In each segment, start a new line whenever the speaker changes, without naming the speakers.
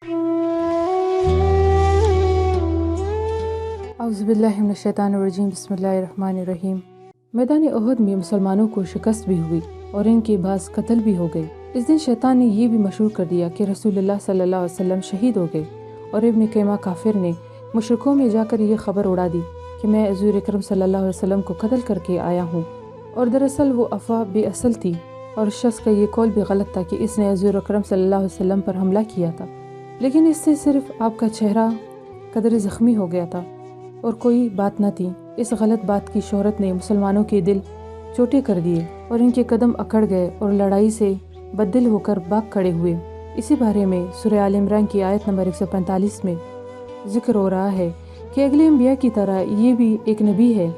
اعوذ باللہ من الشیطان الرجیم، بسم اللہ الرحمن الرحیم۔ میدان احد میں مسلمانوں کو شکست بھی ہوئی اور ان کے بعض قتل بھی ہو گئے۔ اس دن شیطان نے یہ بھی مشہور کر دیا کہ رسول اللہ صلی اللہ علیہ وسلم شہید ہو گئے، اور ابن قیمہ کافر نے مشرکوں میں جا کر یہ خبر اڑا دی کہ میں حضور اکرم صلی اللہ علیہ وسلم کو قتل کر کے آیا ہوں، اور دراصل وہ افواہ بے اصل تھی، اور اس شخص کا یہ قول بھی غلط تھا کہ اس نے حضور اکرم صلی اللہ علیہ وسلم پر حملہ کیا تھا، لیکن اس سے صرف آپ کا چہرہ قدر زخمی ہو گیا تھا اور کوئی بات نہ تھی۔ اس غلط بات کی شہرت نے مسلمانوں کے دل چوٹے کر دیے اور ان کے قدم اکڑ گئے اور لڑائی سے بددل ہو کر بھاگ کھڑے ہوئے۔ اسی بارے میں سورہ آل عمران کی آیت نمبر 145 میں ذکر ہو رہا ہے کہ اگلے انبیاء کی طرح یہ بھی ایک نبی ہے،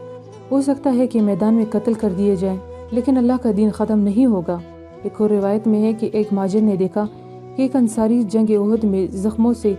ہو سکتا ہے کہ میدان میں قتل کر دیے جائیں لیکن اللہ کا دین ختم نہیں ہوگا۔ ایک اور روایت میں ہے کہ ایک ماجر نے دیکھا کہ ایک انصاری جنگ احد میں زخموں سے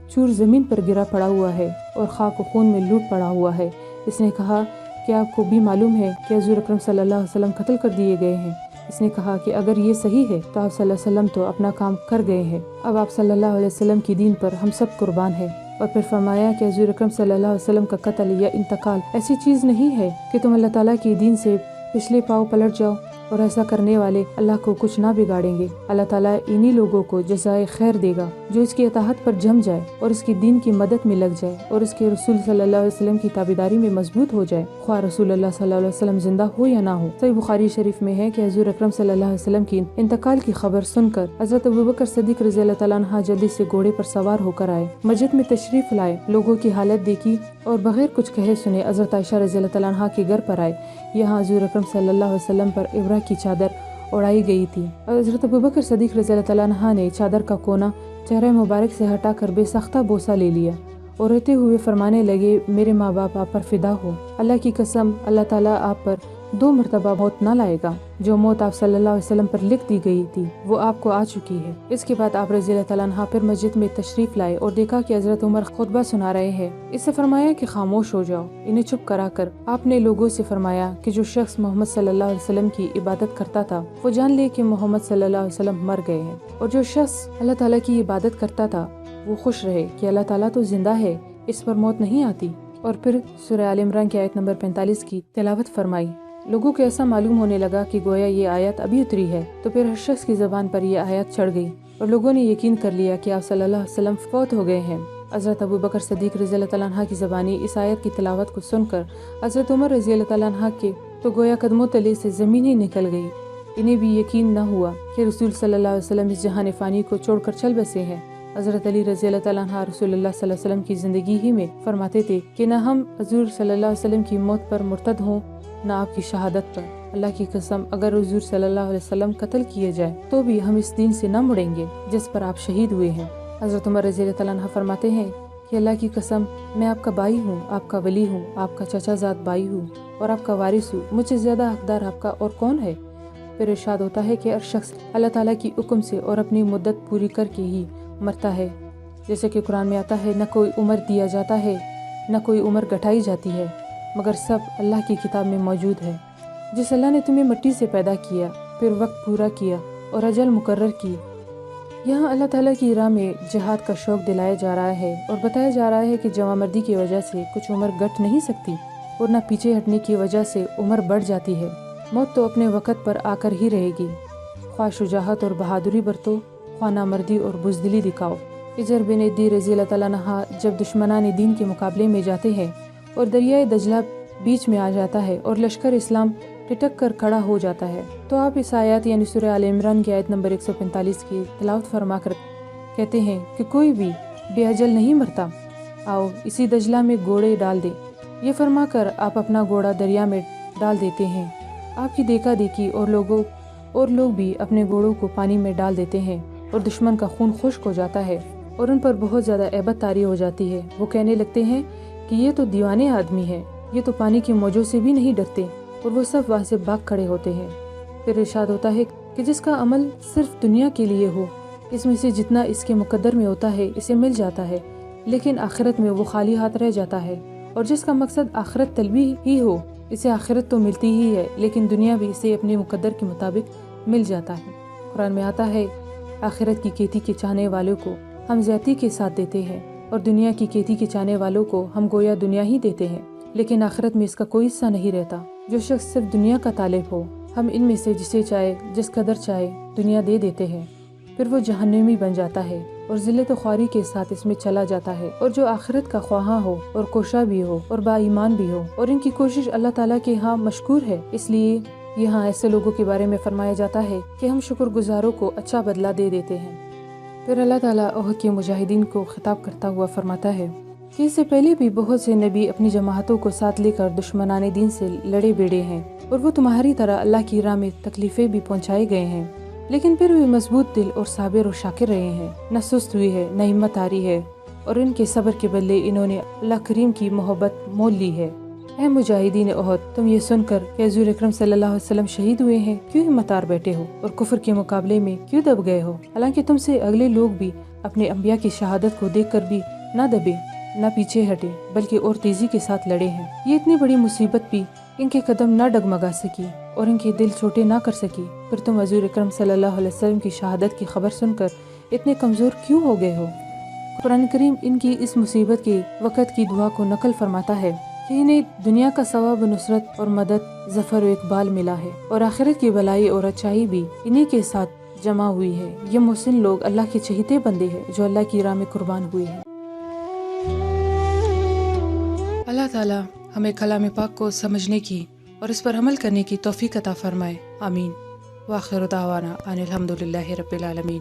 چور زمین پر گرا پڑا ہوا ہے اور خاک و خون میں لوٹ پڑا ہوا ہے۔ اس نے کہا کہ آپ کو بھی معلوم ہے کہ حضور اکرم صلی اللہ علیہ وسلم قتل کر دیے گئے ہیں؟ اس نے کہا کہ اگر یہ صحیح ہے تو آپ صلی اللہ علیہ وسلم تو اپنا کام کر گئے ہیں، اب آپ صلی اللہ علیہ وسلم کی دین پر ہم سب قربان ہیں۔ اور پھر فرمایا کہ حضور اکرم صلی اللہ علیہ وسلم کا قتل یا انتقال ایسی چیز نہیں ہے کہ تم اللہ تعالیٰ کی دین سے پچھلے پاؤ پلٹ جاؤ، اور ایسا کرنے والے اللہ کو کچھ نہ بگاڑیں گے۔ اللہ تعالیٰ انہی لوگوں کو جزائے خیر دے گا جو اس کی اطاعت پر جم جائے اور اس کی دین کی مدد میں لگ جائے اور اس کے رسول صلی اللہ علیہ وسلم کی تابعداری میں مضبوط ہو جائے، خواہ رسول اللہ صلی اللہ علیہ وسلم زندہ ہو یا نہ ہو۔ صحیح بخاری شریف میں ہے کہ حضور اکرم صلی اللہ علیہ وسلم کی انتقال کی خبر سن کر حضرت ابوبکر صدیق رضی اللہ تعالیٰ عنہ جلدی سے گھوڑے پر سوار ہو کر آئے، مسجد میں تشریف لائے، لوگوں کی حالت دیکھی اور بغیر کچھ کہے سنے حضرت عائشہ رضی اللہ تعالیٰ عنہ کے گھر پر آئے۔ یہاں حضور اکرم صلی اللہ علیہ وسلم پر عبرہ کی چادر اڑائی گئی تھی، اور حضرت ابوبکر صدیق رضی اللہ تعالیٰ عنہ نے چادر کا کونا چہرہ مبارک سے ہٹا کر بے سختہ بوسہ لے لیا اور روتے ہوئے فرمانے لگے، میرے ماں باپ آپ پر فدا ہو، اللہ کی قسم اللہ تعالیٰ آپ پر 2 مرتبہ موت نہ لائے گا، جو موت آپ صلی اللہ علیہ وسلم پر لکھ دی گئی تھی وہ آپ کو آ چکی ہے۔ اس کے بعد آپ رضی اللہ تعالیٰ عنہ پھر مسجد میں تشریف لائے اور دیکھا کہ حضرت عمر خطبہ سنا رہے ہیں۔ اس سے فرمایا کہ خاموش ہو جاؤ۔ انہیں چپ کرا کر آپ نے لوگوں سے فرمایا کہ جو شخص محمد صلی اللہ علیہ وسلم کی عبادت کرتا تھا وہ جان لے کہ محمد صلی اللہ علیہ وسلم مر گئے ہیں، اور جو شخص اللہ تعالیٰ کی عبادت کرتا تھا وہ خوش رہے کہ اللہ تعالیٰ تو زندہ ہے، اس پر موت نہیں آتی۔ اور پھر سورہ آل عمران کی آیت نمبر 45 کی تلاوت فرمائی۔ لوگوں کو ایسا معلوم ہونے لگا کہ گویا یہ آیت ابھی اتری ہے، تو پھر ہر شخص کی زبان پر یہ آیت چڑھ گئی اور لوگوں نے یقین کر لیا کہ آپ صلی اللہ علیہ وسلم فوت ہو گئے ہیں۔ حضرت ابوبکر صدیق رضی اللہ تعالیٰ عنہ کی زبانی اس آیت کی تلاوت کو سن کر حضرت عمر رضی اللہ تعالیٰ عنہ کے تو گویا قدموں تلے سے زمین ہی نکل گئی۔ انہیں بھی یقین نہ ہوا کہ رسول صلی اللہ علیہ وسلم اس جہان فانی کو چھوڑ کر چل بسے ہیں۔ حضرت علی رضی اللہ تعالیٰ عنہ رسول اللہ صلی اللہ علیہ وسلم کی زندگی ہی میں فرماتے تھے کہ نہ ہم حضور صلی اللہ علیہ وسلم کی موت پر مرتد ہوں نہ آپ کی شہادت پر۔ اللہ کی قسم اگر حضور صلی اللہ علیہ وسلم قتل کیے جائے تو بھی ہم اس دین سے نہ مڑیں گے جس پر آپ شہید ہوئے ہیں۔ حضرت عمر رضی اللہ تعالیٰ عنہ فرماتے ہیں کہ اللہ کی قسم میں آپ کا بھائی ہوں، آپ کا ولی ہوں، آپ کا چچا زاد بھائی ہوں اور آپ کا وارث ہوں، مجھ سے زیادہ حقدار آپ کا اور کون ہے؟ پھر ارشاد ہوتا ہے کہ ہر شخص اللہ تعالیٰ کی حکم سے اور اپنی مدت پوری کر کے ہی مرتا ہے، جیسے کہ قرآن میں آتا ہے، نہ کوئی عمر دیا جاتا ہے نہ کوئی عمر گھٹائی جاتی ہے، مگر سب اللہ کی کتاب میں موجود ہے۔ جس اللہ نے تمہیں مٹی سے پیدا کیا، پھر وقت پورا کیا اور اجل مقرر کی۔ یہاں اللہ تعالیٰ کی راہ میں جہاد کا شوق دلایا جا رہا ہے اور بتایا جا رہا ہے کہ جوان مردی کی وجہ سے کچھ عمر گھٹ نہیں سکتی اور نہ پیچھے ہٹنے کی وجہ سے عمر بڑھ جاتی ہے۔ موت تو اپنے وقت پر آ کر ہی رہے گی، خواہ شجاعت اور بہادری برتو، خواہ نامردی اور بزدلی دکھاؤ۔ حجر بن عدی رضی اللہ تعالیٰ عنہ جب دشمنان دین کے مقابلے میں جاتے ہیں اور دریائے دجلہ بیچ میں آ جاتا ہے اور لشکر اسلام ٹٹک کر کھڑا ہو جاتا ہے تو آپ اس آیات یعنی سورہ آل عمران کی آیت نمبر 145 کی تلاوت فرما کر کہتے ہیں کہ کوئی بھی بے اجل نہیں مرتا، آؤ اسی دجلہ میں گھوڑے ڈال دے۔ یہ فرما کر آپ اپنا گھوڑا دریا میں ڈال دیتے ہیں۔ آپ کی دیکھا دیکھی اور لوگ بھی اپنے گھوڑوں کو پانی میں ڈال دیتے ہیں اور دشمن کا خون خشک ہو جاتا ہے اور ان پر بہت زیادہ ہیبت طاری ہو جاتی ہے۔ وہ کہنے لگتے ہیں کہ یہ تو دیوانے آدمی ہے، یہ تو پانی کے موجوں سے بھی نہیں ڈرتے، اور وہ سب وہاں سے بھاگ کھڑے ہوتے ہیں۔ پھر ارشاد ہوتا ہے کہ جس کا عمل صرف دنیا کے لیے ہو، اس میں سے جتنا اس کے مقدر میں ہوتا ہے اسے مل جاتا ہے، لیکن آخرت میں وہ خالی ہاتھ رہ جاتا ہے، اور جس کا مقصد آخرت طلبی ہی ہو، اسے آخرت تو ملتی ہی ہے لیکن دنیا بھی اسے اپنے مقدر کے مطابق مل جاتا ہے۔ قرآن میں آتا ہے آخرت کی کھیتی کے چاہنے والوں کو ہم زیادتی کے ساتھ دیتے ہیں اور دنیا کی کھیتی کے چاہنے والوں کو ہم گویا دنیا ہی دیتے ہیں، لیکن آخرت میں اس کا کوئی حصہ نہیں رہتا۔ جو شخص صرف دنیا کا طالب ہو، ہم ان میں سے جسے چاہے جس قدر چاہے دنیا دے دیتے ہیں، پھر وہ جہنمی بن جاتا ہے اور ذلت و خواری کے ساتھ اس میں چلا جاتا ہے۔ اور جو آخرت کا خواہاں ہو اور کوشاں بھی ہو اور با ایمان بھی ہو اور ان کی کوشش اللہ تعالیٰ کے ہاں مشکور ہے، اس لیے یہاں ایسے لوگوں کے بارے میں فرمایا جاتا ہے کہ ہم شکر گزاروں کو اچھا بدلہ دے دیتے ہیں۔ پھر اللہ تعالیٰ احد کے مجاہدین کو خطاب کرتا ہوا فرماتا ہے کہ اس سے پہلے بھی بہت سے نبی اپنی جماعتوں کو ساتھ لے کر دشمنان دین سے لڑے بیڑے ہیں، اور وہ تمہاری طرح اللہ کی راہ میں تکلیفیں بھی پہنچائے گئے ہیں، لیکن پھر بھی مضبوط دل اور صابر اور شاکر رہے ہیں، نہ سست ہوئی ہے نہ ہمت ہاری ہے، اور ان کے صبر کے بدلے انہوں نے اللہ کریم کی محبت مول لی ہے۔ اے مجاہدین احد، تم یہ سن کر کہ حضور اکرم صلی اللہ علیہ وسلم شہید ہوئے ہیں کیوں ہمت ہار بیٹھے ہو اور کفر کے مقابلے میں کیوں دب گئے ہو؟ حالانکہ تم سے اگلے لوگ بھی اپنے انبیاء کی شہادت کو دیکھ کر بھی نہ دبے نہ پیچھے ہٹے، بلکہ اور تیزی کے ساتھ لڑے ہیں۔ یہ اتنی بڑی مصیبت بھی ان کے قدم نہ ڈگمگا سکی اور ان کے دل چھوٹے نہ کر سکی، پھر تم حضور اکرم صلی اللہ علیہ وسلم کی شہادت کی خبر سن کر اتنے کمزور کیوں ہو گئے ہو؟ قرآن کریم ان کی اس مصیبت کے وقت کی دعا کو نقل فرماتا ہے کہ انہیں دنیا کا ثواب و نصرت اور مدد، ظفر و اقبال ملا ہے، اور آخرت کی بھلائی اور اچائی بھی انہی کے ساتھ جمع ہوئی ہے۔ یہ محسن لوگ اللہ کے چہیتے بندے ہیں جو اللہ کی راہ میں قربان ہوئے ہیں۔ اللہ تعالیٰ ہمیں کلام پاک کو سمجھنے کی اور اس پر عمل کرنے کی توفیق عطا فرمائے، آمین۔ وآخر دعوانا ان الحمد للہ رب العالمین۔